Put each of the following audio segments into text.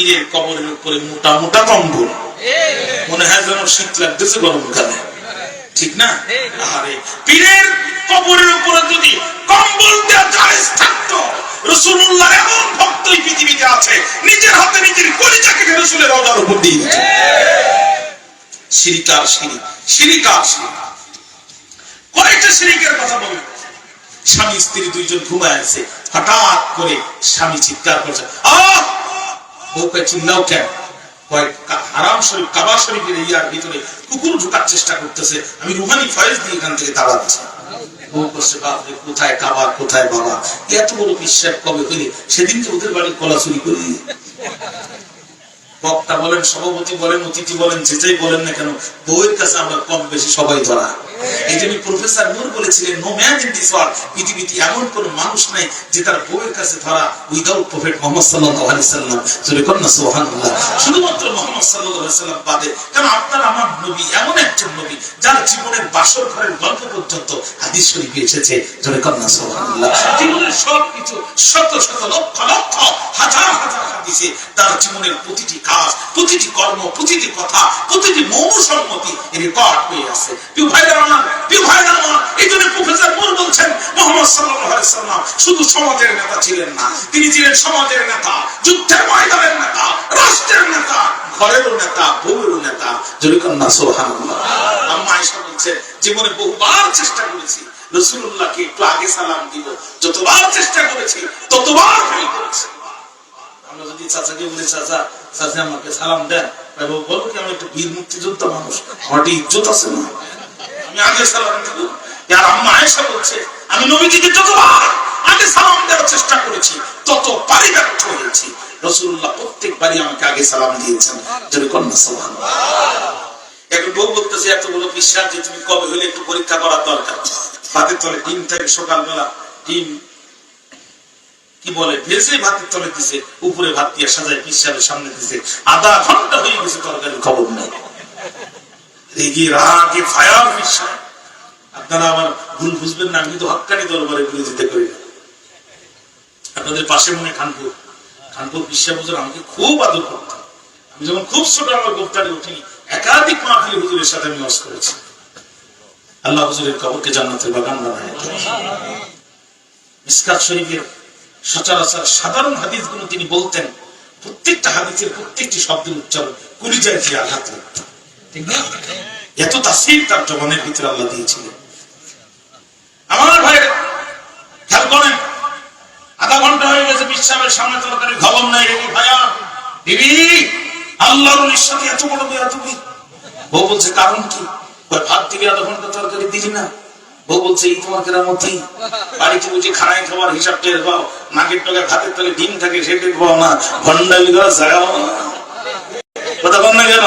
পীরের কবরের উপরে মোটা মোটা কম্বল, মনে হয় যেন শীত লাগতেছে গরমকালে, ঠিক না? আরে পীরের কবরের উপরে যদি কম্বল দেওয়া জায়েজ থাকতো, রাসূলুল্লাহ এমন ভক্ত এই পৃথিবীতে আছে নিজের হাতে নিজের কলিজা কেটে রাসূলের রওজার উপর দিয়ে দিত। শিরিক আর শিরিক, শিরিক আর শিরিক। কয়েকটা শিরিকের কথা বলবেন। স্বামী স্ত্রী দুইজন ঘুমায় আছে, হঠাৎ করে স্বামী চিৎকার করছে, আহ! বউকে চিল্লাও কেন? হারাম শরীফ কাবা শরীফের ইয়ার ভিতরে কুকুর ঢোকার চেষ্টা করতেছে, আমি রুহানি ফয়েজ দিয়ে এখান থেকে তাড়াচ্ছি। বউ করছে, বাপরে কোথায় কাবা কোথায় বাবা, এত বড় বিশ্বাস কবে হইলে? সেদিনকে ওদের বাড়ি কলা চুরি করি। বক্তা বলেন, সভাপতি বলেন, অতিথি বলেন, যে যাই বলেন না কেন, বউয়ের কাছে আমরা কম বেশি সবাই ধরা। এই জন্য প্রফেসর নূর বলেছিলেন, no man in this world, পৃথিবীতে এমন কোন মানুষ নাই যে তার বউয়ের কাছে ধরা উইদাউট প্রফেট মুহাম্মদ সাল্লাল্লাহু আলাইহি সাল্লাম। জোরে বলুন না সুবহানাল্লাহ। শুধুমাত্র মুহাম্মদ সাল্লাল্লাহু আলাইহি সাল্লাম বাদে। কারণ আপনার আমার নবী এমন একজন নবী যার জীবনের বাসর ঘরের গল্প পর্যন্ত হাদিস শরীফে এসেছে। জোরে বলুন না সুবহানাল্লাহ। জীবনের সবকিছু শত শত লক্ষ লক্ষ হাজার হাজার হাদিসে তার জীবনের প্রতিটি কাজ, প্রতিটি কর্ম, প্রতিটি কথা, প্রতিটি মৌন সম্মতি রেকর্ড হয়ে আছে। প্রিয় ভাইরা আমার, প্রিয় ভাইরা আমার, এই জন্য প্রফেসর নূর বলছেন, মুহাম্মদ সাল্লাল্লাহু আলাইহি সাল্লাম শুধু সমাজের নেতা ছিলেন না, তিনি ছিলেন সমাজের নেতা, যুদ্ধের ময়দানের নেতা, রাষ্ট্রের নেতা, ঘরেরও নেতা, বউয়েরও নেতা। জোরে বলুন না সুবহানাল্লাহ। আম্মা আয়েশা বলছেন, জীবনে বহুবার চেষ্টা করেছি রাসূলুল্লাহকে একটু আগে সালাম দিব, যতবার চেষ্টা করেছি ততবার ফেল করেছি। আমরা যদি চাচাকে বলি, চাচা চাচা আমাকে সালাম দেন, বলবো কি আমি একটু বীর মুক্তিযোদ্ধা মানুষ, আমার ইজ্জত আছে না, আমি আগে সালাম দিব। আর আম্মা আয়েশা বলছে, আমি নবীজিকে যতবার আগে সালাম দেওয়ার চেষ্টা করেছি ততবারই ব্যর্থ হয়েছি। রাসূলুল্লাহ প্রত্যেকবারই আমাকে আগে সালাম দিয়েছেন। যদি কন্যা সুবহানাল্লাহ। এখন বউ বলতেছে, এত বড় বিশ্বাস যে তুমি কবে হলে একটু পরীক্ষা করার দরকার। ভাতের তলে ডিম থাকে, সকালবেলা ডিম কি বলে ভেজে ভাতের তলে দিছে, উপরে ভাত দিয়ে সাজায় পিসাবের সামনে দিছে, আধা ঘন্টা হয়ে গেছে তরকারির খবর নেই। রেগে রাগে ফায়ার পিসা। আপনারা আমার ভুল বুঝবেন না, আমি তো হক্কানি দরবারে ঘুরে যেতে করি না। আপনাদের পাশে মনে খানপুর, খানপুর পিসা হুজুর আমাকে খুব আদর করতেন। আমি যখন খুব ছোট আমার গোপ্তারে উঠিনি, একাধিক মাহফিল হুজুরের সাথে আমি ওয়াজ করেছি। আল্লাহ হুজুরের কবরকে জান্নাতের বাগান বানায়। মিসকাত শরীফের সচরাচর সাধারণ হাদিসগুলো তিনি বলতেন, প্রত্যেকটা হাদিসের প্রত্যেকটি শব্দের উচ্চারণ কলিজায় গিয়ে আঘাত লাগত, ঠিক না? এত তাসীর তার জবানের ভিতরে আল্লাহ দিয়েছিলেন। আমার ভাই খেয়াল করেন, আধা ঘন্টা হয়ে গেছে পিসাবের সামনে তরকারি খবর নাই। ভাইয়া দিদি, আল্লাহর নিঃসাথে এত বড় বেয়াদবি। বউ বলছে, কারণ কি? ভাত থেকে আধা ঘন্টা তরকারি দিলি না। বউ বলছে, এই তোমার কেরামতি, বাড়িতে বুঝি খানায় খাবার হিসাব টের পাও, নাকের টকে ভাতের তলে ডিম থাকে সে টের পাও না, ভণ্ডামি করা জায়গা না। কথা বল না কেন?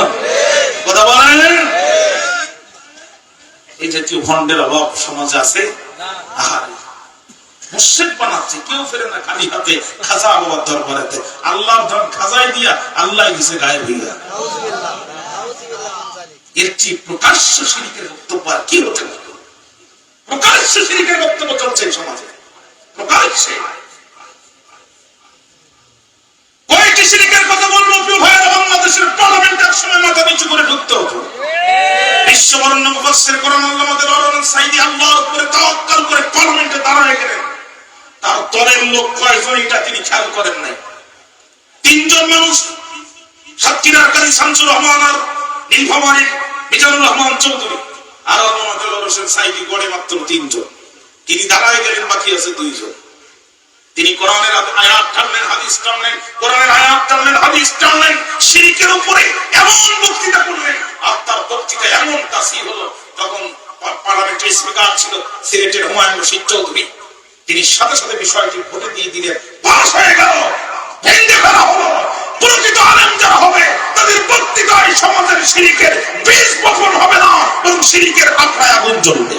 কথা বলেন। এই জাতীয় ভণ্ডের অভাব সমাজে আছে। মুশরিক বানাচ্ছে, কেউ ফেরে না খালি হাতে খাজা বাবার দরবারেতে। আল্লাহর ধন খাজায় দিয়া আল্লাহ গেছে গায়েব হইয়া। এর চেয়ে প্রকাশ্য শিরকের বক্তব্য আর কি হতে পারে? প্রকাশ্য শিরকের বক্তব্য চলছে সমাজে, প্রকাশ্যে। কয়েকটি শিরকের কথা বলবো প্রিয় ভাইরা। বাংলাদেশের পার্লামেন্টে এক সময় মাথা নিচু করে ঢুকতে হতো। বিশ্ববরেণ্য মুফাসসির কোরআন আল্লামা দেলোয়ার সাঈদী আল্লাহর উপরে তাওয়াক্কুল করে পার্লামেন্টে দাঁড়ায় গেলেন। তার দলের লোক কয়জন এটা তিনি খেয়াল করেন নাই। তিনজন মানুষ, সাতক্ষীরার কাজী শামসুর রহমান আর নীলফামারীর মিজানুর রহমান চৌধুরী আর আল্লামা দেলোয়ার হোসেন সাঈদী, গড়ে মাত্র তিনজন। তিনি দাঁড়ায় গেলেন, বাকি আছে দুইজন। তিনি কোরআনের আয়াত টানলেন, হাদিস টানলেন, কোরআনের আয়াত টানলেন, হাদিস টানলেন, শিরকের উপরে এমন বক্তৃতা করলেন। আর তার বক্তৃতা এমন তাসীর হলো, তখন পার্লামেন্টের স্পিকার ছিল সিলেটের হুমায়ুন রশিদ চৌধুরী। তিনি সাথে সাথে বিষয়টি ভোটে দিয়ে দিলেন, পাস হয়ে গেল, ভেঙে ফেলা হলো। প্রকৃত আলেম যারা হবে তাদের বক্তৃতায় সমাজের শিরকের বীজ বপন হবে না, বরং শিরকের আখড়ায় আগুন জ্বলবে।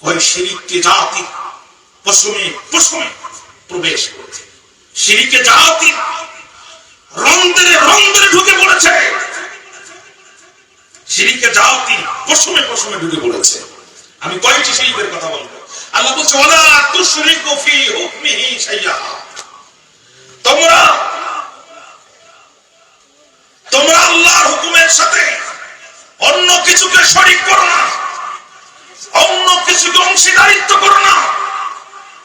ওই শিরকে জাতি পশমে পশমে প্রবেশ করেছে, শিরকে জাতি রন্ধ্রে রন্ধ্রে ঢুকে পড়েছে, শিরকে জাতি পশমে পশমে ঢুকে পড়েছে। আমি কয়েকটি শিরকের কথা বলবো। আল্লাহ বলছে, ওয়ালা তুশরিকু ফি হুকমিহি শাইআ, অংশীদারিত্ব করো না।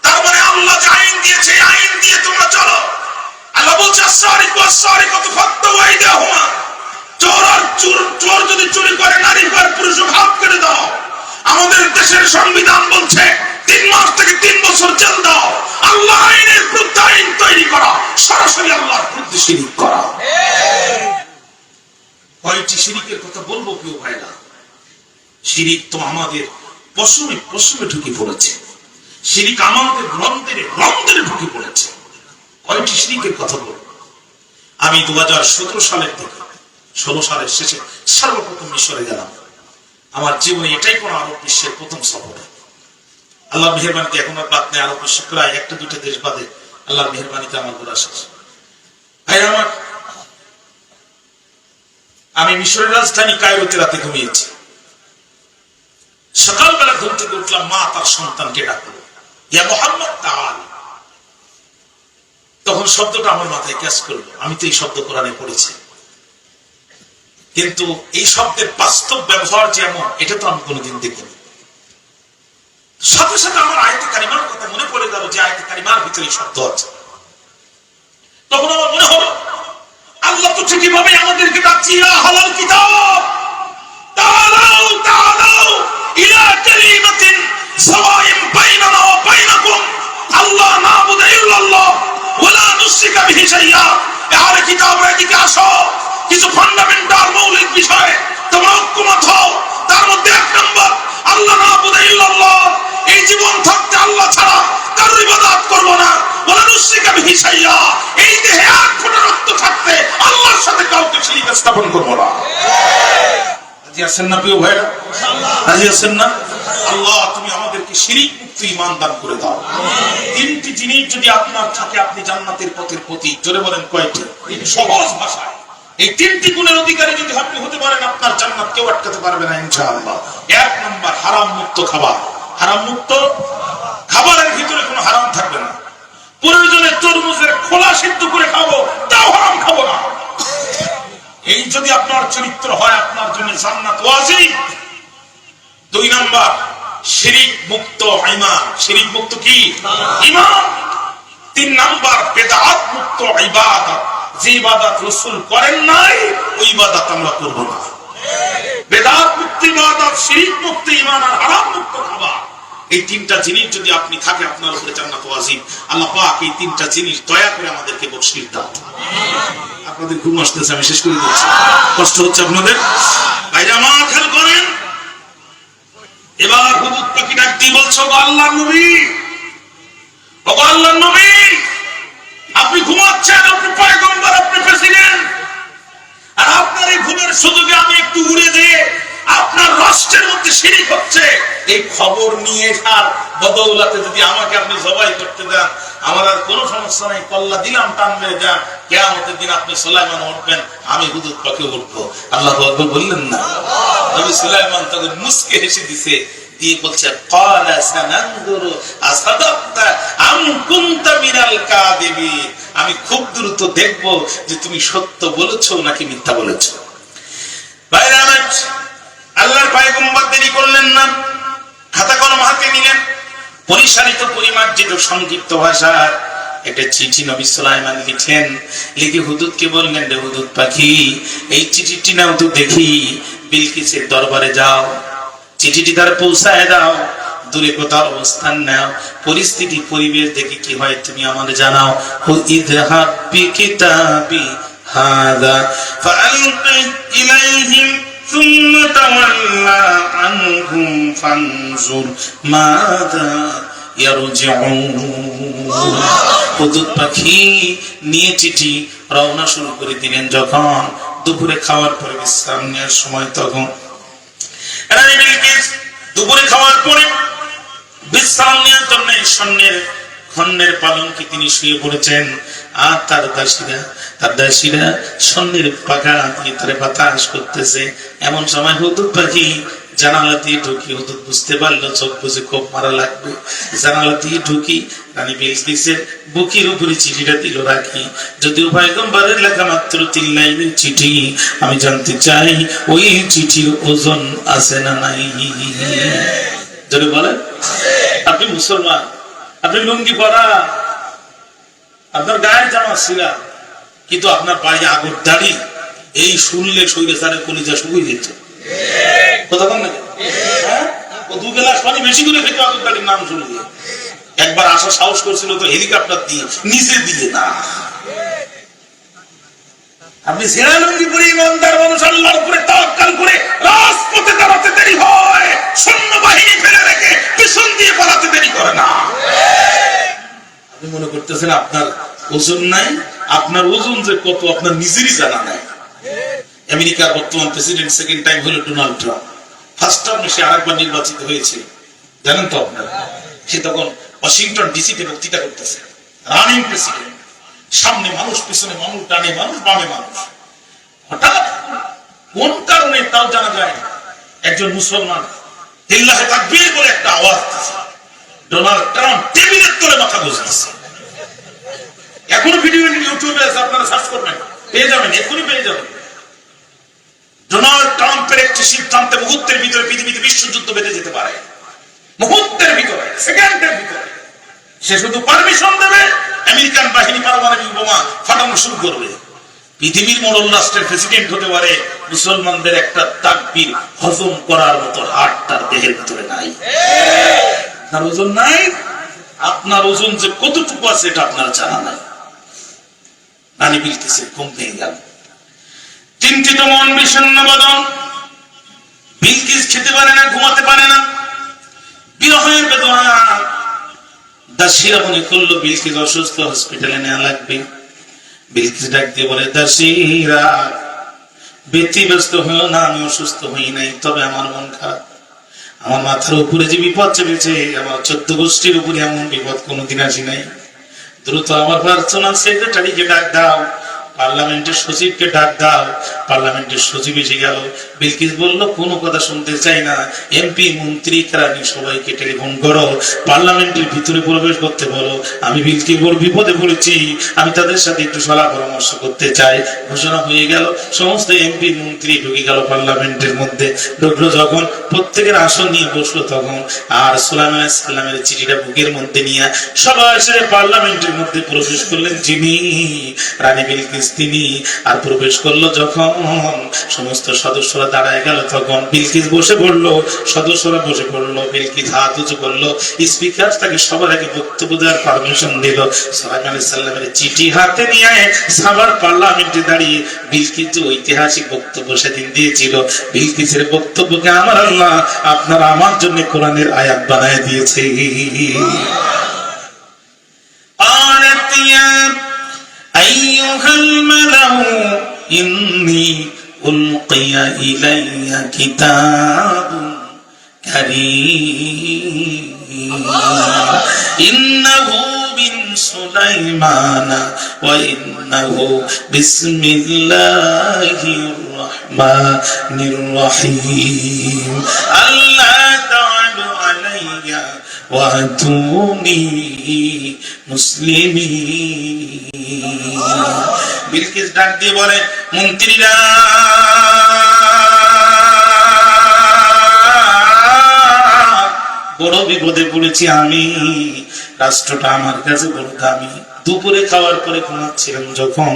তার মানে আল্লাহ যে আইন দিয়েছে এই আইন দিয়ে তোমরা চলো। আল্লাহ বলছে চোর যদি চুরি করে নারী আর পুরুষ ভাগ করে দাও। আমাদের দেশের সংবিধান বলছে 3 মাস থেকে 3 বছর জেল দাও। আল্লাহ আইনের বিরুদ্ধে আইন তৈরি করা সরাসরি আল্লাহর বিরুদ্ধে শিরক করা। কয়টি শিরকের কথা বলবো কেউ ভাইরা? শিরিক তো আমাদের পশমে পশমে ঢুকে পড়েছে। শিরিক আমাদের রন্ধ্রে ঢুকে পড়েছে। কয়টি শিরিকের কথা বলবো? আমি 2017 সালের দিকে 16 সালের শেষে সর্বপ্রথম মিশরে গেলাম। আমার জীবনে এটাই কোন আরব বিশ্বের প্রথম সফর। আল্লাহর মেহেরবানিতে এখন আর বাদ নেই, আরব বিশ্ব প্রায় 1-2টা দেশ বাদে আল্লাহর মেহেরবানিতে আমার ঘোরা শেষ। ভাই আমার, আমি মিশরের রাজধানী কায়রোতে রাতে ঘুমিয়েছি। সকালবেলা ঘুম থেকে উঠলাম, মা তার সন্তানকে ডাকলো, ইয়া মুহাম্মদ তাআল। তখন শব্দটা আমার মাথায় ক্যাচ করলো। আমি তো এই শব্দ কোরআনে পড়েছি, কিন্তু এই শব্দের বাস্তব ব্যবহার যেমন এটা তো আমি কোনোদিন দেখিনি। সাথে সাথে আমার আয়াতে কারিমার কথা মনে পড়ে গেল যে আয়াতে কারিমার ভিতরে শব্দ আছে। তখন আমার মনে হলো আল্লাহ তো ঠিকই ভাবে আমাদেরকে ডাকছে, ইয়া হালাল কিতাব তাআলাউ তাআলাউ ইলা কালিমাতিন সাওয়াইন বাইনানা ওয়া বাইনাকুম আল্লাহ না'বুদু ইল্লাল্লাহ ওয়া লা নুশরিকা বিহি শাইআ। আরে কিতাবের দিকে আসো, কিছু ফান্ডামেন্টাল মৌলিক বিষয় তোমরা ঐক্যমত হও। তার মধ্যে 1 নম্বর আল্লাহ না'বুদু ইল্লাল্লাহ, এই জীবন থাকতে আল্লাহ ছাড়া কারোর ইবাদত করব না। ওয়া লা নুশরিকা বিহি শাইআ, এই দেহে 1 ফোঁটা রক্ত থাকতে আল্লাহর সাথে কাউকে শরীক স্থাপন করব না। রাজি আছেন না প্রিয় ভাইরা? রাজি আছেন না? আল্লাহ তুমি আমাদেরকে শিরক মুক্ত ঈমান দান করে দাও। 3টি জিনিস যদি আপনার থাকে আপনি জান্নাতের পথের প্রতীক। জোরে বলেন কয়টি? সহজ ভাষায় এই 3টি গুণের অধিকারী যদি আপনি হতে পারেন, আপনার জান্নাত কেউ আটকাতে পারবে না ইনশাআল্লাহ। 1 নম্বর হারাম মুক্ত খাবার। হারাম মুক্ত খাবারের ভিতরে কোনো হারাম থাকবে না। প্রয়োজনে তরমুজের খোলা সিদ্ধ করে খাবো, তাও হারাম খাবো না। এই যদি আপনার চরিত্র হয়, আপনার জন্য জান্নাত ওয়াজিব। 2 নাম্বার শিরক মুক্ত ঈমান। শিরক মুক্ত কি? ঈমান। 3 নাম্বার বিদআত মুক্ত ইবাদত। যে ইবাদত রাসূল করেন নাই ওই ইবাদত আমরা করব না। বিদআত মুক্ত ইবাদত, শিরক মুক্ত ঈমান আর হারাম মুক্ত খাবার, এই 3টা জিনিস যদি আপনি থাকে আপনার উপরে জান্নাত ওয়াজিব। আল্লাহ পাক এই 3টা জিনিস দয়া করে আমাদেরকে বখশিশ দাও। আপনাদের ঘুম আসতেছে, আমি শেষ করে দিচ্ছি। কষ্ট হচ্ছে আপনাদের? ভাইরা আমার খেয়াল করেন, এবার হুদুদ পাখি ডাক দিয়ে বলছো, আল্লাহর নবী, ও আল্লাহর নবী, আপনি ঘুমাচ্ছেন, আপনি পয়গম্বর, আপনি প্রেসিডেন্ট, আর আপনার এই ঘুমের সুযোগে আমি একটু উড়ে দিয়ে আপনার রাষ্ট্রের মধ্যে শিরক হচ্ছে এই খবর নিয়ে আর বদৌলতে যদি আমাকে আপনি জবাই করতে দেন, আমার আর কোনো সমস্যা নাই। কল্লা দিলাম, টান মেরে যান, কিয়ামতের দিন আপনি সুলাইমান উঠবেন, আমি হুদুদ পাখি উঠবো। আল্লাহু আকবার বললেন না? নবী সুলাইমান তখন মুস্কে হেসে দিছে, দিয়ে বলছে, ক্বালা সানানজুরু আসাদাকতা আম কুনতা মিনাল কাযিবিন। আমি খুব দ্রুত দেখব যে তুমি সত্য বলেছো নাকি মিথ্যা বলেছো। ভাইরা আমার, আল্লাহর পয়গম্বর দেরি করলেন না, খাতা কলম হাতে নিলেন, পরিশালিত পরিমার্জিত সংক্ষিপ্ত ভাষার একটা চিঠি নবী সুলাইমান লিখেন। লিখে হুদুদকে বললেন, রে হুদুদ পাখি, এই চিঠিটি নাও তো দেখি, বিলকিসের দরবারে যাও, চিঠিটি তার পৌঁছায় দাও, দূরে কোথাও অবস্থান নাও, পরিস্থিতি পরিবেশ দেখে কি হয় তুমি আমাদের জানাও। হু ইযহাব বিকিতাবি হাযা ফাআলকি ইলাইহিম সুম্মা তাওয়াল্লা আনহুম ফানজুর মাযা ইয়ারজিউন। হুদুদ পাখি নিয়ে চিঠি রওনা শুরু করে দিলেন। যখন দুপুরে খাওয়ার পরে বিশ্রাম নেওয়ার সময়, তখন রানী বিলকিস দুপুরে খাওয়ার পরে বিশ্রাম নেওয়ার জন্য স্বর্ণের খন্ডের পালঙ্কে তিনি শুয়ে পড়েছেন। আর তার দাসীরা স্বর্ণের পাখা দিয়ে তারে বাতাস করতেছে। এমন সময় হুদুদ পাখি জানালা দিয়ে ঢুকি। হুদুদ বুঝতে পারলো চোখ বুঝে খুব মারা লাগবে। জানালা দিয়ে ঢুকি, রানী বিলকিসের বুকের উপরে চিঠিটা দিল রাখি। যদিও পয়গম্বরের লেখা মাত্র 3 লাইনের চিঠি, আমি জানতে চাই ওই চিঠির ওজন আছে না নাই। যদি বলেন আপনি মুসলমান, আপনি লুঙ্গি পরা, আপনার গায়ের জামা ছিলা, কিন্তু আপনার পায়ে আগর দাড়ি, এই শুনলে শৈলের কলিজা শুকিয়ে যেত। কথা বল না, ও 2 গ্লাস পানি বেশি করে খেতে আগর দাড়ির নাম শুনলে। একবার আসা সাহস করছিল তো হেলিকপ্টার দিয়ে, নিচে দিয়ে না। আপনি ছেঁড়া লুঙ্গি পরে ইমানদার মানুষ আল্লাহর উপরে তাওয়াক্কুল করে রাজপথে দাঁড়াতে দেরি হয়, সৈন্যবাহিনী ফেলে রেখে পিছন দিয়ে পালাতে দেরি করে না। আপনি মনে করতেছেন আপনার ওজন নাই? আপনার ওজন যে কত আপনার নিজেরই জানা নাই। আমেরিকার বর্তমান প্রেসিডেন্ট সেকেন্ড টাইম হলো ডোনাল্ড ট্রাম্প। ফার্স্ট টার্মে সে আরেকবার নির্বাচিত হয়েছিল, জানেন তো আপনারা। সে তখন ওয়াশিংটন ডিসিতে বক্তৃতা করতেছে, রানিং প্রেসিডেন্ট, সামনে মানুষ, পিছনে মানুষ, ডানে মানুষ, বামে মানুষ। হঠাৎ কোন কারণে তাও জানা যায় একজন মুসলমান লিল্লাহে তাকবীর বলে একটা আওয়াজ দিয়েছে। ডোনাল্ড ট্রাম্প টেবিলের তলে মাথা গুঁজেছে। এখনো ভিডিও ইউটিউবে আছে, আপনারা সার্চ করবেন, পেয়ে যাবেন, এখনই পেয়ে যাবেন। ডোনাল্ড ট্রাম্পের একটি সিদ্ধান্তে মুহূর্তের ভিতরে পৃথিবীতে বিশ্বযুদ্ধ বেঁধে যেতে পারে। মুহূর্তের ভিতরে, সেকেন্ডের ভিতরে। সে শুধু পারমিশন দেবে, আমেরিকান বাহিনী পারমাণবিক বোমা ফাটানো শুরু করবে। পৃথিবীর মোড়ল রাষ্ট্রের প্রেসিডেন্ট হতে পারে, মুসলমানদের একটা তাকবীর হজম করার মতো হাট তার দেহের ভিতরে নাই। আপনার ওজন নাই, আপনার ওজন যে কতটুকু আছে এটা আপনার জানা নাই। রানী বিলকিসের ঘুম ভেঙে গেল, চিন্তিত মন, বিষণ্ণ বদন। বিলকিস খেতে পারে না, ঘুমাতে পারে না, বিরহের বেদনা। দাসীরা মনে করলো বিলকিস অসুস্থ, হসপিটালে নেওয়া লাগবে। বিলকিস ডাক দিয়ে বলে, দাসীরা ব্যতিব্যস্ত হয়েও না, আমি অসুস্থ হই নাই, তবে আমার মন খারাপ। আমার মাথার উপরে যে বিপদ চেপেছে, আমার 14 গোষ্ঠীর উপরে এমন বিপদ কোনোদিন আসি নাই। দ্রুত আমার পার্সোনাল সেক্রেটারিকে ডাক দাও, পার্লামেন্টের সচিবকে ডাক দাও। পার্লামেন্টের সচিব এসে গেল। বিলকিস বলল, কোনো কথা শুনতে চাই না, এমপি, মন্ত্রী, কেরানি সবাইকে টেলিফোন করো, পার্লামেন্টের ভিতরে প্রবেশ করতে বলো। আমি বিলকিস বড় বিপদে পড়েছি, আমি তাদের সাথে একটু সলা পরামর্শ করতে চাই। ঘোষণা হয়ে গেল, সমস্ত এমপি মন্ত্রী ঢুকে গেল পার্লামেন্টের মধ্যে। ঢুকলো যখন, প্রত্যেকের আসন নিয়ে বসলো তখন, আর সুলাইমান আলাইহিস সালামের চিঠিটা বুকের মধ্যে নিয়ে সবাই এসে পার্লামেন্টের মধ্যে প্রবেশ করলেন। যিনি রানী বিলকিস, তিনি। আর প্রবেশ করলো যখন, সমস্ত সদস্যরা দাঁড়ায় গেল তখন বিলকিস বসে পড়লো, সদস্যরা বসে পড়লো। বিলকিস হাত উঁচু করলো, স্পিকার তাকে সবার আগে বক্তব্য দেওয়ার পারমিশন দিল। সুলাইমান আলাইহিস সালামের চিঠি হাতে নিয়ে সবার পার্লামেন্টে দাঁড়িয়ে বিলকিস যে ঐতিহাসিক বক্তব্য সেদিন দিয়েছিল, বিলকিসের বক্তব্যকে আমার আল্লাহ আপনারা আমার জন্য কোরআনের আয়াত বানায় দিয়েছে। أيها الملأ إني ألقي إلي كتاب كريم إنه من سليمان وإنه بسم الله الرحمن الرحيم ألا تعلوا علي وأتوني মুসলিমিন। বিলকিস ডাক দিয়ে বলে, মন্ত্রীরা, বড় বিপদে পড়েছি আমি, রাষ্ট্রটা আমার কাছে বড় দামি। দুপুরে খাওয়ার পরে ঘুমাচ্ছিলাম যখন,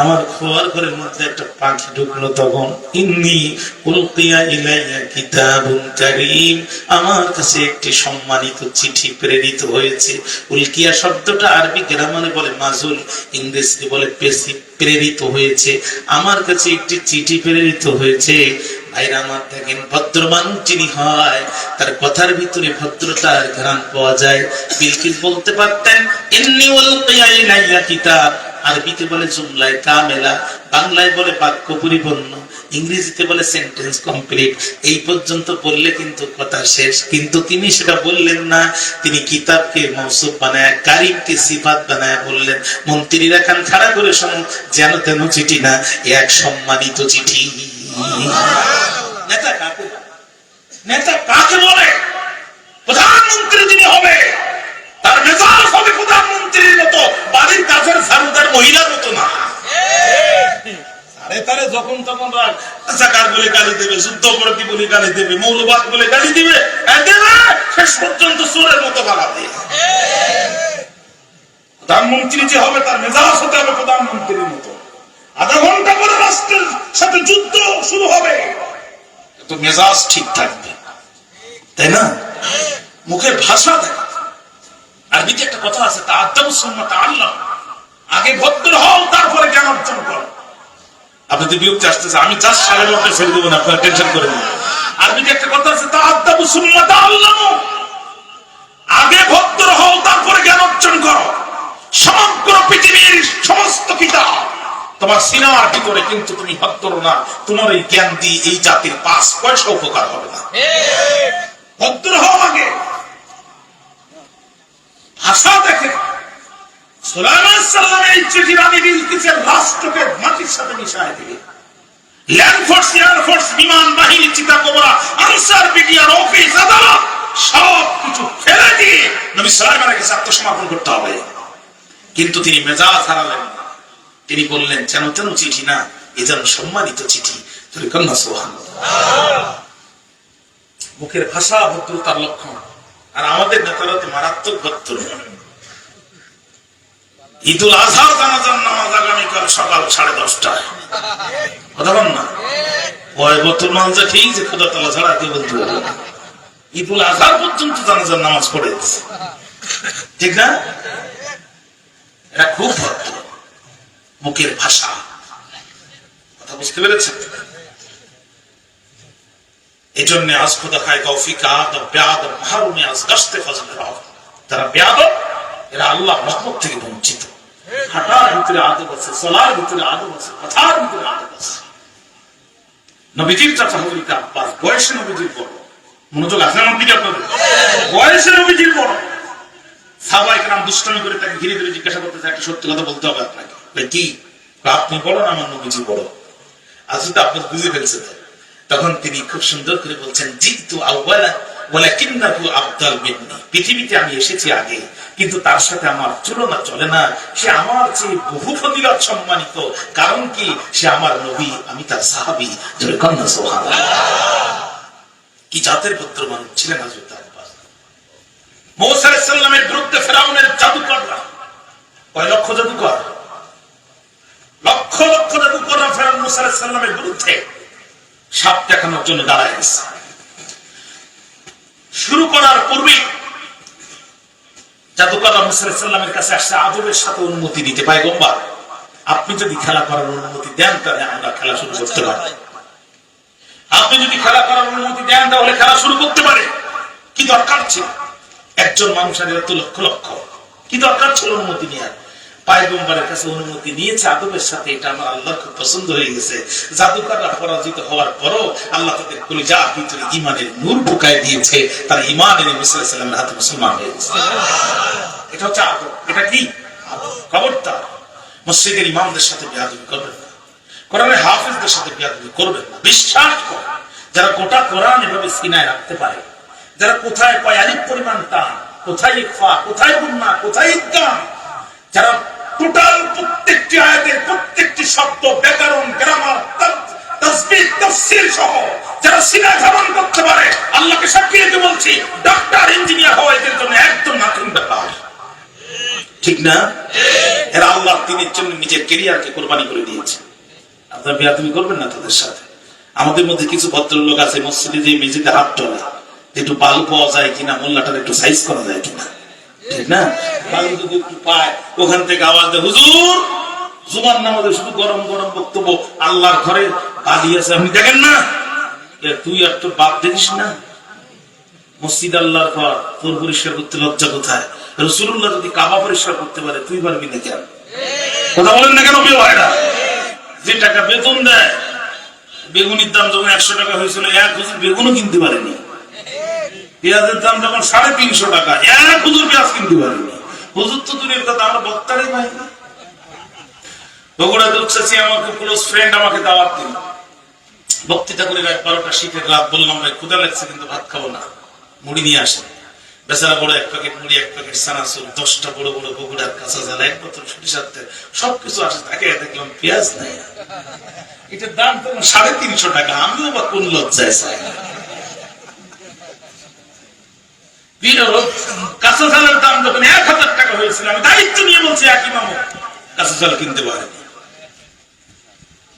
আমার খোয়ার ঘরের মধ্যে একটা পাখি ঢুকলো তখন, ইন্নী উলকিয়া ইলাইয়া কিতাবুন কারীম, আমার কাছে একটি সম্মানিত চিঠি প্রেরিত হয়েছে। উলকিয়া শব্দটা আরবি গ্রামারে বলে মাজুল, ইংরেজিতে বলে প্রেরিত হয়েছে। আমার কাছে একটি চিঠি প্রেরিত হয়েছে। ভাইরা আমার, দেখেন ভদ্র মানুষ যিনি হয়, তার কথার ভিতরে ভদ্রতার ঘ্রাণ পাওয়া যায়। বিলকিস বলতে পারতেন ইন্নী উলকিয়া ইলাইয়া কিতাব, আরবিতে বলে জুমলায়ে কামেলা, বাংলায় বলে বাক্য পরিপূর্ণ, ইংরেজিতে বলে সেন্টেন্স কমপ্লিট। এই পর্যন্ত বললে কিন্তু কথা শেষ, কিন্তু তিনি সেটা বললেন না। তিনি কিতাবকে মৌসুফ বানায়, কারিমকে সিফাত বানায় বললেন। মন্ত্রীরা কান খাড়া করে শোনো, যেন তেন চিঠি না, এক সম্মানিত চিঠি। নেতা কাকে, নেতা কাকে বলে? প্রধানমন্ত্রী যিনি হবে, তার মেজাজ হবে প্রধানমন্ত্রীর মতো, বাড়ির কাছের ঝাড়ুদার মহিলার মতো না। আরে তার একেবারে যখন তখন রাজাকার বলে গালি দেবে, যুদ্ধপরাধী বলে গালি দেবে, মৌলবাদ বলে গালি দিবে, শেষ পর্যন্ত চোরের মতো বাড়াবে। প্রধানমন্ত্রী যে হবে তার মেজাজ হতে হবে প্রধানমন্ত্রীর মতো। আধা ঘন্টা পরে রাষ্ট্রের সাথে যুদ্ধ শুরু হবে, তো মেজাজ ঠিক থাকবে, তাই না? মুখের ভাষা দেখা। আরবিতে একটা কথা আছে, তাআদ্দাবু সুম্মা তাআল্লাম, আগে ভদ্র হও তারপরে জ্ঞান অর্জন করো। আপনাদের বিরক্তি আসতেছে, আমি জাস্ট 9:30 ছেড়ে দেবো না, আপনারা টেনশন করেন না। আরবিতে একটা কথা আছে, তাআদ্দাবু সুম্মা তাআল্লাম, আগে ভদ্র হও তারপরে জ্ঞান অর্জন করো। সমগ্র পৃথিবীর সমস্ত কিতাব তোমার সিনার ভিতরে, কিন্তু তুমি ভদ্র না, তোমার এই জ্ঞান দিয়ে এই জাতির 5 পয়সা উপকার হবে না। ভদ্র হও আগে। ভাষা দেখে সুলাইমান সাল্লামের এই চিঠি রানী বিলকিসের রাষ্ট্রকে মাটির সাথে মিশায় দিবে। ল্যান্ড ফোর্স, এয়ার ফোর্স, বিমান বাহিনী, চিতা কোবরা, আনসার, বিডিআর, অফিস, আদালত সব কিছু ফেলে দিয়ে নবী সুলাইমানের কাছে আত্মসমর্পণ করতে হবে। কিন্তু তিনি মেজাজ হারালেন না। তিনি বললেন, যেন তেন চিঠি না, এ যেন সম্মানিত চিঠি। মুখের ভাষা ভদ্রতার লক্ষণ। আর আমাদের নেতারা তো মারাত্মক ভদ্র। ঈদুল আজহার জানাজার নামাজ আগামীকাল সকাল 10:30টায়, কথা বল না? ওই বোতল মালজা ঠিক যে খোদা তাআলা ছাড়া কেউ বলতে পারবে না। ঈদুল আজহার পর্যন্ত জানাজার নামাজ পড়ে দিচ্ছে, ঠিক না? এরা খুব ভদ্র। মুখের ভাষা, কথা বুঝতে পেরেছেন? এই জন্য আজ খোদা খায় তৌফিক আদব বেয়াদব মাহরুমে আজ গশতে ফজলে রাও, তারা বেয়াদব, এরা আল্লাহ রহমত থেকে বঞ্চিত। হাঁটার ভিতরে আদব আছে, চলার ভিতরে আদব আছে, কথার ভিতরে আদব আছে। নবীজির চাচা হযরত আব্বাস বয়সে নবীজির বড়। মনোযোগ আছে না নবীজি আপনাদের? বয়সে নবীজির বড়। সাহাবায়ে কেরাম দুষ্টামি করে তাকে ঘিরে ধরে জিজ্ঞাসা করতেছে, একটা সত্যি কথা বলতে হবে আপনাকে। কি? আপনি বড় না আমার নবীজি বড়? আজকে তো আপনি বুঝে ফেলছেন। তখন তিনি খুব সুন্দর করে বলছেন, জিতু আউয়ালা ওয়ালাকিন্নাহু আফদাল মিন্নি, পৃথিবীতে আমি এসেছি আগে, কিন্তু তার সাথে আমার তুলনা চলে না। সে আমার চেয়ে বহু ফজিলত সম্মানিত। কারণ কি? সে আমার নবী, আমি তার সাহাবী। জোরে কন্না সুবহানাল্লাহ। কি জাতের পুত্র মানুষ ছিলেন হযরত আব্বাস। মুসা আলাইহিস সালামের বিরুদ্ধে ফেরাউনের জাদুকররা, কয় লক্ষ জাদুকর, লক্ষ লক্ষ জাদুকররা ফেরাউন মুসা আলাইহিস সালামের বিরুদ্ধে সাপ দেখানোর জন্য দাঁড়ায় গেছে। শুরু করার পূর্বে জাদুকররা মুসা আলাইহিস সালামের কাছে আসছে আদবের সাথে অনুমতি দিতে। পয়গম্বর, আপনি যদি খেলা করার অনুমতি দেন তাহলে আমরা খেলা শুরু করতে পারি। আপনি যদি খেলা করার অনুমতি দেন তাহলে খেলা শুরু করতে পারে। কি দরকার ছিল? একজন মানুষের এত লক্ষ লক্ষ, কি দরকার ছিল অনুমতি নেওয়ার? পয়গম্বরের কাছে অনুমতি নিয়েছে আদবের সাথে। এটা আমার আল্লাহর খুব পছন্দ হয়ে গেছে। জাদুকররা পরাজিত হওয়ার পরও আল্লাহ তাদের কলিজার ভিতরে ঈমানের নূর ঢুকায় দিয়েছে। তার ঈমান এনে মুসা আলাইহিস সালামের হাতে মুসলমান হয়ে গেছে। এটা হচ্ছে আদব। এটা কি? খবরদার মসজিদের ইমামদের সাথে বেয়াদবি করবেন না, কোরআনের হাফেজদের সাথে বেয়াদবি করবেন না। বিশ্বাস করেন, যারা গোটা কোরআন এভাবে সিনায় রাখতে পারে, যারা কোথায় কয় আলিফ পরিমাণ টান, কোথায় ইকফা, কোথায় গুন্না, কোথায় ইদগাম, যারা টোটাল প্রত্যেকটি আয়াতের প্রত্যেকটি শব্দ, ব্যাকরণ, গ্রামার, তাসবিহ, তাফসীর সহ যারা সিনায় ধারণ করতে পারে, আল্লাহকে সাক্ষী রেখে বলছি, ডাক্তার, ইঞ্জিনিয়ার হওয়া এদের জন্য একদম নাথিং ব্যাপার, ঠিক না? এরা আল্লাহর দ্বীনের জন্য নিজের ক্যারিয়ারকে কোরবানি করে দিয়েছে। আপনারা বেয়াদবি করবেন না তাদের সাথে। আমাদের মধ্যে কিছু ভদ্রলোক আছে, মসজিদে যে মেঝেতে হাত তোলে, একটু বালু পাওয়া যায় কিনা, মোল্লাটার একটু সাইজ করা যায় কিনা, ঠিক না? বালু যদি একটু পায়, ওখান থেকে আওয়াজ দেয়, হুজুর জুমার নামাজে শুধু গরম গরম বক্তব্য, আল্লাহর ঘরে বালি আছে আপনি দেখেন না? তুই আর তোর বাপ দেখিস না? মসজিদ আল্লাহর ঘর, তোর পরিষ্কার করতে লজ্জা কোথায়? রাসূলুল্লাহ যদি কাবা পরিষ্কার করতে পারে, তুই পারবি না কেন? কথা বলেন না কেন? প্রিয় ভাইরা, যে টাকা বেতন দেয়, বেগুনির দাম যখন 100 টাকা হয়েছিল, এক হুজুর বেগুনও কিনতে পারেনি। পেঁয়াজের দাম যখন 350 টাকা, এক হুজুর পেঁয়াজ কিনতে পারেনি। হুজুর তো দূরের কথা, আমরা বক্তারই পাই না। বগুড়া দুলসাসি আমার খুব ক্লোজ ফ্রেন্ড, আমাকে দাওয়াত দিল বক্তৃতা করে। রাত 12টা শীতের রাত, বললাম ভাই ক্ষুধা লাগছে কিন্তু ভাত খাবো না, মুড়ি নিয়ে আসেন। বেচারা বড় এক প্যাকেট মুড়ি, এক প্যাকেট চানাচুর, 10টা বড় বড় বগুড়ার কাঁচা জ্বালা, এক বোতল সরিষার তেল, সবকিছু আসে। তাকে দেখলাম পেঁয়াজ নাই, এটার দাম তখন 350 টাকা। আমিও বা কোন লজ্জায় চাই। কাঁচা চালের দাম যখন 1000 টাকা হয়েছিল, আমি দায়িত্ব নিয়ে বলছি একই মামু কাঁচা চাল কিনতে পারেনি।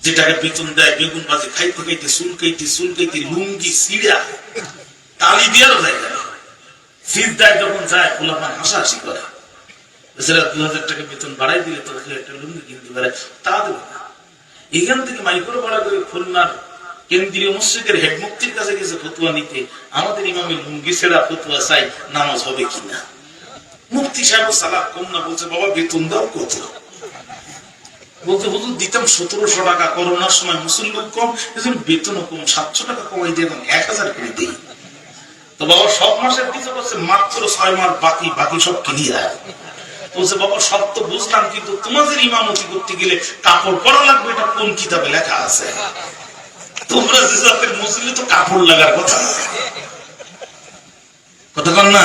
যে টাকা বেতন দেয় বেগুন ভাজি খাইতে খাইতে চুলকাইতে লুঙ্গি সিড়া তালি দেওয়ারও জায়গা নেই। ফিজ দেয় যখন যায় পোলাপান হাসাহাসি করে, 2000 টাকা বেতন বাড়াই দিলে তো একটা লুঙ্গি কিনতে পারে, তা দেবে না। এখান থেকে মাইক্রো ভাড়া করে খুলনার কেন্দ্রীয় মসজিদের হেড মুফতির কাছে গেছে ফতুয়া নিতে, আমাদের ইমামের লুঙ্গি ছেড়া ফতুয়া চাই, নামাজ হবে কিনা। মুফতি সাহেব সালাদ কম না, বলছে বাবা বেতন দাও কত? বলতে হুজুর দিতাম 1700 টাকা, করোনার সময় মুসল্লি কম, এজন্য বেতনও কম, 700 টাকা কমাই দিয়ে 1000 করে দিই। তো বাবা সব মাসের কিছু করছে, মাত্র 6 মাস বাকি সব ক্লিয়ার। বলছে বাবা সব তো বুঝলাম, কিন্তু তোমাদের ইমামতি করতে গেলে কাপড় পরা লাগবে, এটা কোন কিতাবে লেখা আছে? তোমরা যে জাতের মুসল্লি, তো কাপড় লাগার কথা কন না।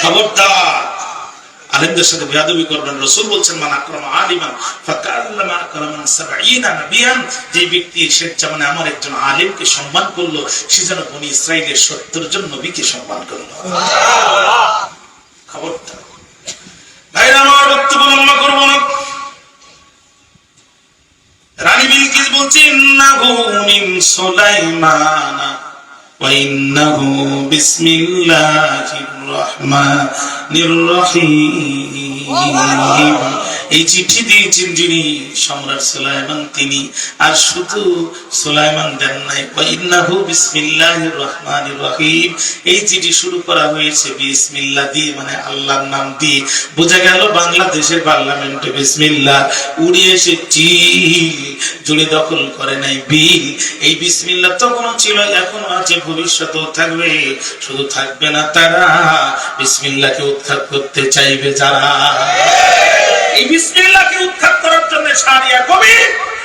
খবরদার আলেমদের সাথে বেয়াদবি করবেন। রাসূল বলছেন মান আকরামা আলিমান ফাকাল্লামা আকরামান 70 নবিয়ান, যে ব্যক্তি স্বেচ্ছায় আমার একজন আলেমকে সম্মান করলো, সে যেন বনি ইসরাইলের 70 জন নবীকে সম্মান করলো। খবরদার ভাইরা আমার, বক্তব্য লম্বা করব না। রানী বিলকিস বলছেন ইন্নাহু মিন সুলাইমান ওয়া ইন্নাহু বিসমিল্লাহির রহমানির রহিম। এই চিঠি দিয়েছেন যিনি সম্রাট সুলাইমান, তিনি। আর শুধু সুলাইমান দেন নাই, ওয়া ইন্নাহু বিসমিল্লাহির রহমানির রহিম। এই চিঠি শুরু করা হয়েছে বিসমিল্লাহ দিয়ে, মানে আল্লাহর নাম দিয়ে। বোঝা গেল বাংলাদেশের পার্লামেন্টে বিসমিল্লাহ উড়ে এসে চিল জুড়ে দখল করে নাই বিল। এই বিসমিল্লাহ তখনও ছিল, এখনো আছে, ভবিষ্যতেও থাকবে। শুধু থাকবে না তারা, বিসমিল্লাহকে উৎখাত করতে চাইবে যারা। এই বিসমিল্লাহকে উৎখাত করার জন্য শারিয়া কবি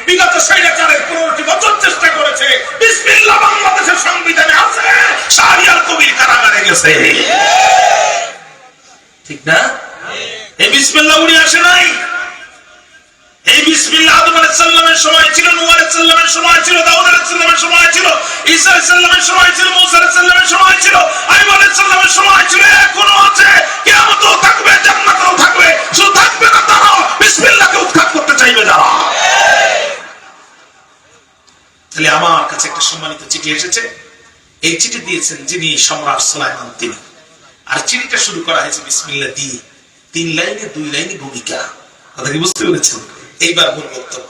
বিগত 15টি বছর চেষ্টা করেছে। বিসমিল্লাহ বাংলাদেশের সংবিধানে আছে, শারিয়ার কবির কারাগারে গেছে, ঠিক না? এই বিসমিল্লাহ উড়ে আসে নাই। এই বিসমিল্লাহ আদম আলাইহিস সালামের সময় ছিল, নূহ আলাইহিস সালামের সময় ছিল, দাউদ আলাইহিস সালামের সময় ছিল, ঈসা আলাইহিস সালামের সময় ছিল, মুসা আলাইহিস সালামের সময় ছিল, আইয়ুব আলাইহিস সালামের সময় ছিল, এখনো আছে, কিয়ামতেও থাকবে, জান্নাতেও থাকবে। শুধু থাকবে না তারা, বিসমিল্লাহকে উৎখাত করতে চাইবে যারা। তাহলে আমার কাছে একটা সম্মানিত চিঠি এসেছে। এই চিঠি দিয়েছেন যিনি সম্রাট সুলাইমান, তিনি। আর চিঠিটা শুরু করা হয়েছে বিসমিল্লাহ দিয়ে। 3 লাইনে 2 লাইনে ভূমিকা। কথা কি বুঝতে পেরেছেন? এইবার মূল বক্তব্য।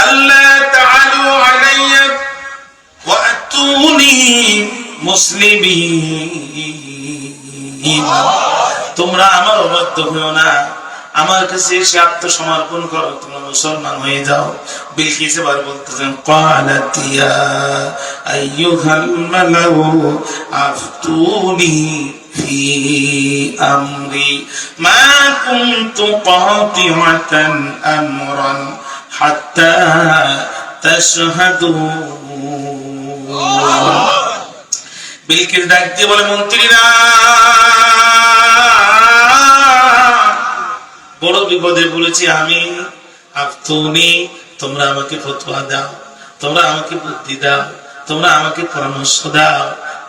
আল্লাহ তাআলু আলাইয়া ওয়া আতুনি মুসলিমিন। তোমরা আমার অবাধ্য হইও না, আমার কাছে এসে আত্মসমর্পণ করো, তোমরা মুসলমান হয়ে যাও। বিলকিস এবার বলতেছেন ক্বালাত ইয়া আইয়ুহাল মালাউ আফতুনি ফি আমরি মা কুনতু কাতিআতান আমরান হাত্তা তাশহাদুন। বিলকিস ডাক দিয়ে বলে, মন্ত্রীরা, বড় বিপদে বলেছি আমি। আফতুনি, তোমরা আমাকে ফতোয়া দাও, তোমরা আমাকে বুদ্ধি দাও, তোমরা আমাকে পরামর্শ দাও,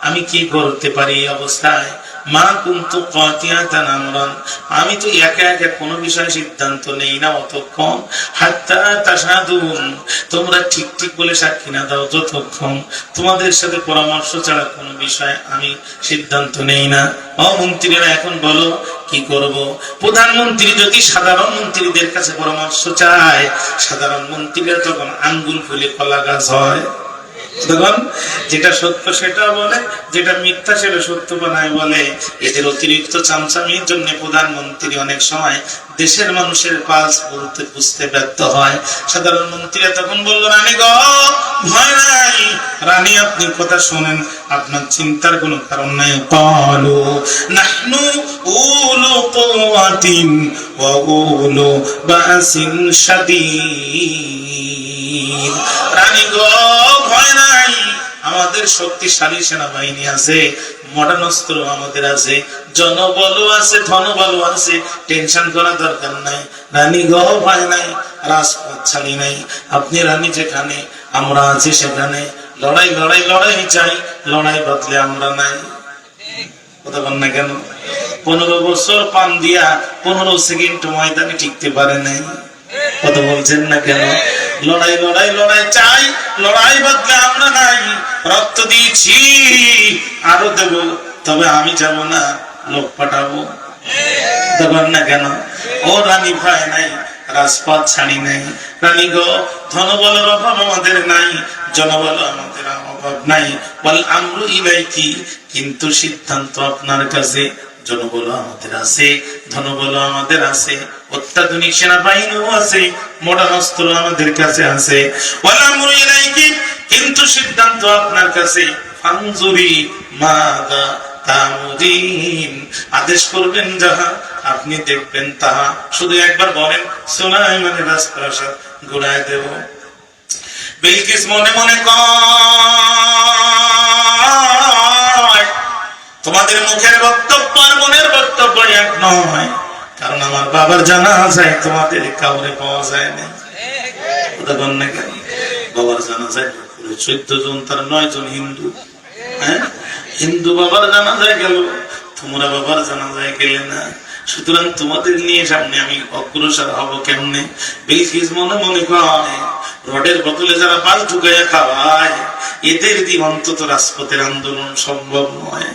আমি কি করতে পারি এই অবস্থায়। মা কুনতু কাতিআতান আমরান, আমি তো একা একা কোনো বিষয়ে সিদ্ধান্ত নেই না অতক্ষণ। হাত্তা তাশহাদুন, তোমরা ঠিক ঠিক বলে সাক্ষী না দাও যতক্ষণ, তোমাদের সাথে পরামর্শ ছাড়া কোনো বিষয়ে আমি সিদ্ধান্ত নেই না। ও মন্ত্রীরা, এখন বলো কি করব? প্রধানমন্ত্রী যদি সাধারণ মন্ত্রীদের কাছে পরামর্শ চায়, সাধারণ মন্ত্রীরা তখন আঙ্গুল ফুলে কলা গাছ হয়। তখন যেটা সত্য সেটা বলে, যেটা মিথ্যা সেটা সত্য বানায় বলে। এদের অতিরিক্ত চামচামির জন্য প্রধানমন্ত্রী অনেক সময় দেশের মানুষের পালস বলতে বুঝতে ব্যর্থ হয়। সাধারণ মন্ত্রীরা তখন বললো, রানী গো, ভয় নাই, রানী আপনি কথা শোনেন, আপনার চিন্তার কোনো কারণ নাই। ক্বালু নাহনু উলু কুওয়াতিন ওয়া উলু বাসিন শাদীদ। রানী গো, ভয় নাই, আমাদের শক্তিশালী সেনাবাহিনী আছে, মডার্ন অস্ত্র আমাদের আছে, জনবল আছে, ধনবল আছে, টেনশন করা দরকার নাই। রানী গহ পায় নাই, রাজপথ ছাড়ি নাই। আপনি রানী যেখানে, আমরা আছি সেখানে। লড়াই লড়াই লড়াই চাই, লড়াই বাদলে আমরা নাই। কথা বল না কেন? 15 বছর পান দিয়া 15 সেকেন্ড ময়দানে টিকতে পারে নাই। কথা বলছেন না কেন? লড়াই লড়াই লড়াই চাই, লড়াই বাদলে আমরা নাই। রক্ত দিয়েছি, আরো দেব, তবে আমি যাব না, লোক পাঠাবো। তখন না কেন? ও রানী পায় নাই, রাজপথ ছাড়ি নাই। রানী গো, ধনবলের অভাব আমাদের নাই, জনবল আমাদের অভাব নাই। বল আমরু ইলাইকি, কিন্তু সিদ্ধান্ত আপনার কাছে। জনবল আমাদের আছে, ধনবল আমাদের আছে, অত্যাধুনিক সেনাবাহিনীও আছে, মডার্ন অস্ত্র আমাদের কাছে আছে। বল আমরু ইলাইকি, কিন্তু সিদ্ধান্ত আপনার কাছে। ফানজুরি মাদা তামুরিন, আদেশ করবেন যাহা, আপনি দেখবেন তাহা। শুধু একবার বলেন, সুলাইমানের রাজপ্রাসাদ ঘুরায় দেব। বিলকিস মনে মনে কয়, তোমাদের মুখের বক্তব্য আর মনের বক্তব্য এক নয়, কারণ আমার বাবার জানা যায় তোমাদের কাউরে পাওয়া যায় না। বাবার জানা যায় 14 জন, তার 9 জন হিন্দু। হ্যাঁ, হিন্দু বাবার জানা যায় গেল, তোমরা বাবার জানা যায় গেলে না। সুতরাং তোমাদের নিয়ে সামনে আমি অগ্রসর হব কেমনে? বিলকিস মনে মনে কয়, রডের বদলে যারা বাস ঢুকাইয়া খাওয়ায়, এদের দিয়ে অন্তত রাজপথের আন্দোলন সম্ভব নয়।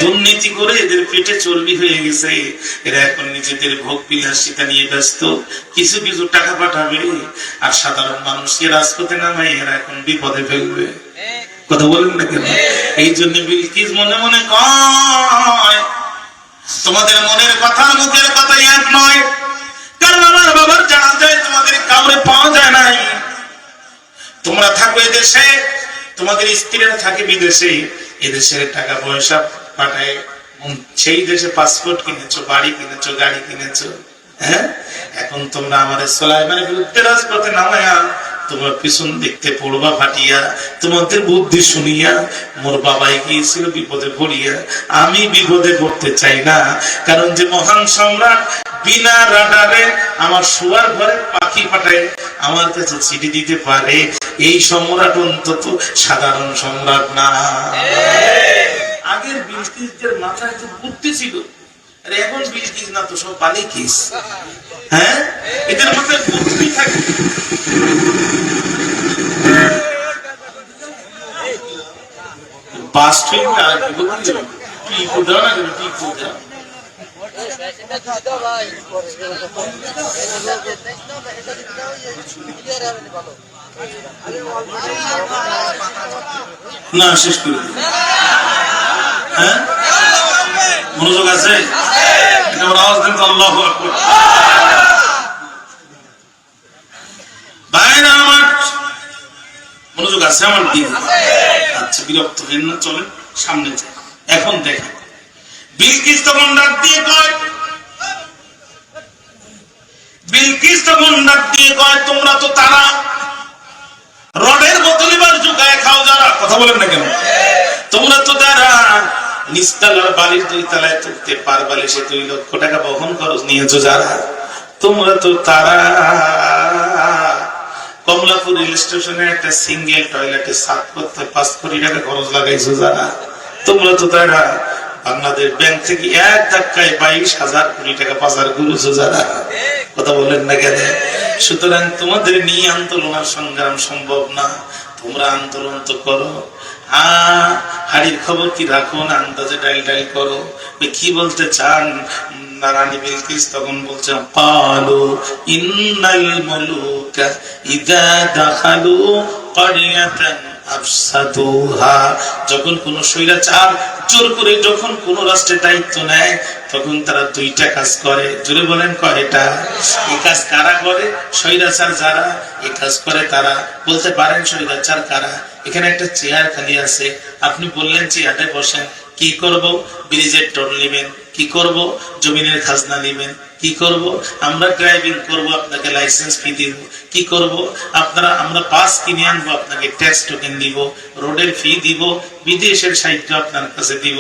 দুর্নীতি করে এদের পেটে চর্বি হয়ে গেছে, এরা এখন নিজেদের ভোগ বিলাসিতা নিয়ে ব্যস্ত। কিছু কিছু টাকা পাঠাবে, আর সাধারণ মানুষকে রাজপথে নামাই এরা এখন বিপদে ফেলবে। কথা বলেন না কেন? এই জন্য বিলকিস মনে মনে কয়, তোমাদের মনের কথা মুখের কথা এক নয়, কারণ আমার বাবার জানা যায় তোমাদের কাউরে পাওয়া যায় নাই। তোমরা থাকো এদেশে, তোমাদের স্ত্রীরা থাকে বিদেশে, এদেশের টাকা পয়সা পাঠায়, সেই দেশে পাসপোর্ট কিনেছো, বাড়ি কিনেছো, গাড়ি কিনেছো। হ্যাঁ, এখন তোমরা আমাদের সুলাইমানের বিরুদ্ধে রাজপথে নামায়া তোমার পিছন দেখতে পড়বা ফাটিয়া, তোমাদের বুদ্ধি শুনিয়া মোর বাবাই গিয়েছিল বিপদে পড়িয়া। আমি বিপদে পড়তে চাই না, কারণ যে মহান সম্রাট বিনা রাডারে আমার শোয়ার ঘরে পাখি পাঠায় আমার কাছে চিঠি দিতে পারে, এই সম্রাট অন্তত সাধারণ সম্রাট না। আগের বিলকিসদের মাথায় তো বুদ্ধি ছিল, আর এখন বিলকিস না তো সব বালিকিস। হ্যাঁ, এদের মাথায় বুদ্ধি থাকে। না শেষ করে মনোযোগ আছে? আওয়াজ দেন তো, আল্লাহু আকবার। বাইরে আমার মনোযোগ আছে আমার দিন। আচ্ছা, বিরক্ত হেন না, চলেন সামনে যাই। এখন দেখেন বিলকিস তখন ডাক দিয়ে কয়, বিলকিস তখন ডাক দিয়ে কয়, তোমরা তো তারা রডের বোতল এবার ঝুঁকায় খাও যারা। কথা বলেন না কেন? তোমরা তো তারা নিচতলার বালির 2 তলায় তুলতে পারবালে সে 2 লক্ষ টাকা বহন খরচ নিয়েছো যারা। তোমরা তো তারা কমলাপুর রেল স্টেশনে একটা সিঙ্গেল টয়লেটে 7 করতে 5 কোটি টাকা খরচ লাগাইছো যারা। তোমরা তো তারা বাংলাদেশ ব্যাংক থেকে এক ধাক্কায় 22,000 কোটি টাকা পাচার করেছো যারা। কথা বলেন না কেন? সুতরাং তোমাদের নিয়ে আন্দোলন আর সংগ্রাম সম্ভব না। তোমরা আন্দোলন তো করো, হাড়ির খবর কি রাখো না, আন্দাজে ডাইল ডাইল করো। কি বলতে চান? রানী বিলকিস তখন বলছে, ক্বালু ইন্নাল মুলুকা ইযা দাখালু ক্বরিয়াতান আফসাদুহা। যখন কোন স্বৈরাচার জোর করে যখন কোন রাষ্ট্রের দায়িত্ব নেয়, তখন তারা 2টা কাজ করে। জোরে বলেন কয়টা? এই কাজ কারা করে? স্বৈরাচার যারা এই কাজ করে তারা। বলতে পারেন স্বৈরাচার কারা? এখানে একটা চেয়ার খালি আছে, আপনি বললেন চেয়ারে বসেন। কি করব? ব্রিজের টোল নেবেন। কি করব? জমিনের খাজনা নেবেন। কি করব? আমরা ড্রাইভিং করব, আপনাকে লাইসেন্স ফি দিব। কি করব? আমরা পাস কিনে আনবো, আপনাকে ট্যাক্স টোকেন দিব, রোডের ফি দিব, বিদেশের সাহিত্য আপনার কাছে দিব।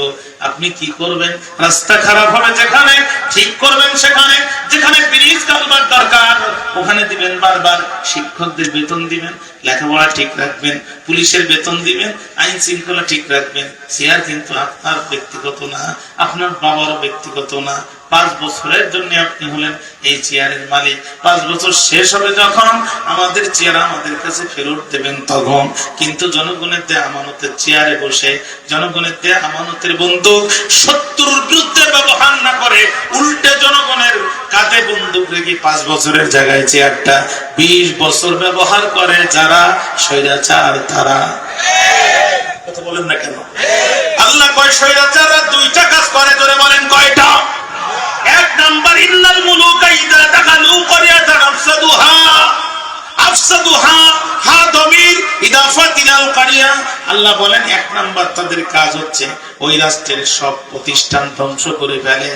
আপনি কি করবেন? রাস্তা খারাপ হবে যেখানে ঠিক করবেন, সেখানে যেখানে ব্রিজ কালভার্ট দরকার ওখানে দিবেন বারবার। শিক্ষকদের বেতন দিবেন, লেখাপড়া ঠিক রাখবেন, পুলিশের বেতন দিবেন, আইন শৃঙ্খলা ঠিক রাখবেন। চেয়ার কিন্তু আপনার ব্যক্তিগত না, আপনার বাবারও ব্যক্তিগত না। 5 বছরের জন্য আপনি হলেন এই চেয়ারের মালিক। 5 বছর শেষ হবে যখন আমাদের চেয়ার আমাদের কাছে ফেরত দেবেন তখন। কিন্তু জনগণের দেয়া আমানতের চেয়ারে বসে, জনগণের দেয়া আমানতের বন্দুক শত্রুর বিরুদ্ধে ব্যবহার না করে উল্টে জনগণের কাঁধে বন্দুক রেখে 5 বছরের জায়গায় চেয়ারটা 20 বছর ব্যবহার করে যারা স্বৈরাচার, তারা কথা বলেন না কেন? আল্লাহ কয় স্বৈরাচাররা 2টা কাজ করে, ধরে বলেন কয়টা? 1 নাম্বার, ইন্নাল মুলুকা ইযা দাখালু ক্বরিয়াতান আফসাদুহা হা দমির ইদাফাত ইলাল ক্বরিয়া। আল্লাহ বলেন 1 নাম্বার তাদের কাজ হচ্ছে ওই রাষ্ট্রের সব প্রতিষ্ঠান ধ্বংস করে ফেলে।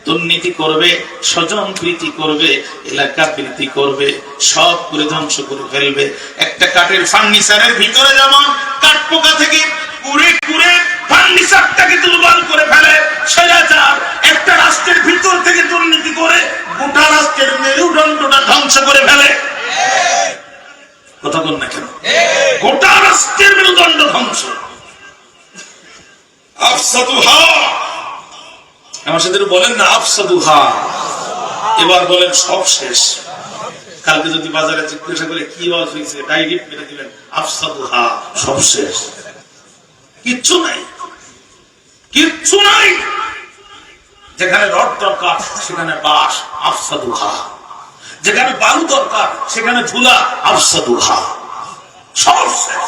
দুর্নীতি করবে, স্বজন প্রীতি করবে, এলাকা প্রীতি করবে, সব করে ধ্বংস করে ফেলবে। একটা কাঠের ফার্নিচারের ভিতরে যেমন কাঠ পোকা থেকে কুড়ে কুড়ে ফার্নিচারটাকে দুর্বল করে ফেলে, স্বৈরাচার একটা রাষ্ট্রের ভিতর থেকে দুর্নীতি করে গোটা রাষ্ট্রের মেরুদণ্ডটা ধ্বংস করে ফেলে। কথা বল না কেন? গোটা রাষ্ট্রের মেরুদণ্ড ধ্বংস। আফসাদুহা, আমার সাথে বলেন না আফসাদুহা। এবার বলেন সব শেষ। কালকে যদি বাজারে জিজ্ঞাসা করে কি আওয়াজ হয়েছে, ডাইরেক্ট মেরে দিবেন আফসাদুহা, সব শেষ। কিচ্ছু নাই, কিচ্ছু নাই। যেখানে রড দরকার সেখানে বাঁশ, আফসাদুহা। যেখানে বালু দরকার সেখানে ধুলা, আফসাদুহা, সব শেষ।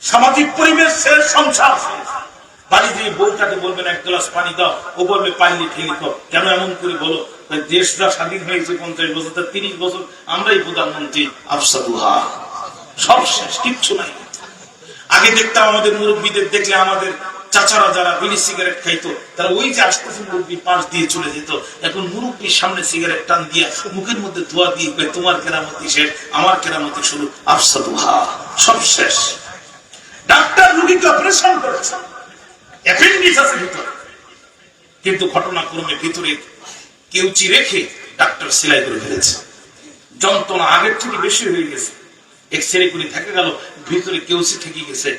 সামাজিক পরিবেশ শেষ, সংসার শেষ। বাড়ি দিয়ে বউটাকে বলবেন 1 গ্লাস পানি দাও, ও বলবে পানি ঠেলে দাও। কেন এমন করে বলো? দেশটা স্বাধীন হয়েছে 50 বছর, 30 বছর আমরাই প্রধানমন্ত্রী, আফসাদুহা, সব শেষ, কিচ্ছু নাই। আগে দেখতাম আমাদের মুরব্বীদের দেখলে আমাদের চাচারা যারা বিড়ি সিগারেট খাইতো তারা ওই যে আসতেছে মুরব্বী পাশ দিয়ে চলে যেত। এখন মুরব্বীর সামনে সিগারেট টান দিয়ে মুখের মধ্যে ধোয়া দিয়ে তোমার কেরামতি শেষ, আমার কেরামতি শুরু, আফসাদুহা, সব শেষ। ডাক্তার রোগীকে অপারেশন করেছে, অ্যাপেন্ডিক্স আছে ভিতরে, কিন্তু ঘটনাক্রমে ভিতরে কেউচি রেখে ডাক্তার সেলাই করে ফেলেছে। যন্ত্রণা আগের থেকে বেশি হয়ে গেছে। এক্সরে করে থেকে গেল ভিতরে কেউচি থেকে গেছে।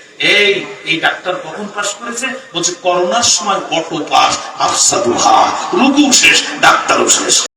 এই ডাক্তার কখন পাস করেছে? বলছে করোনার সময় অটো পাস। আফসাদুহা, রোগীও শেষ, ডাক্তারও শেষ।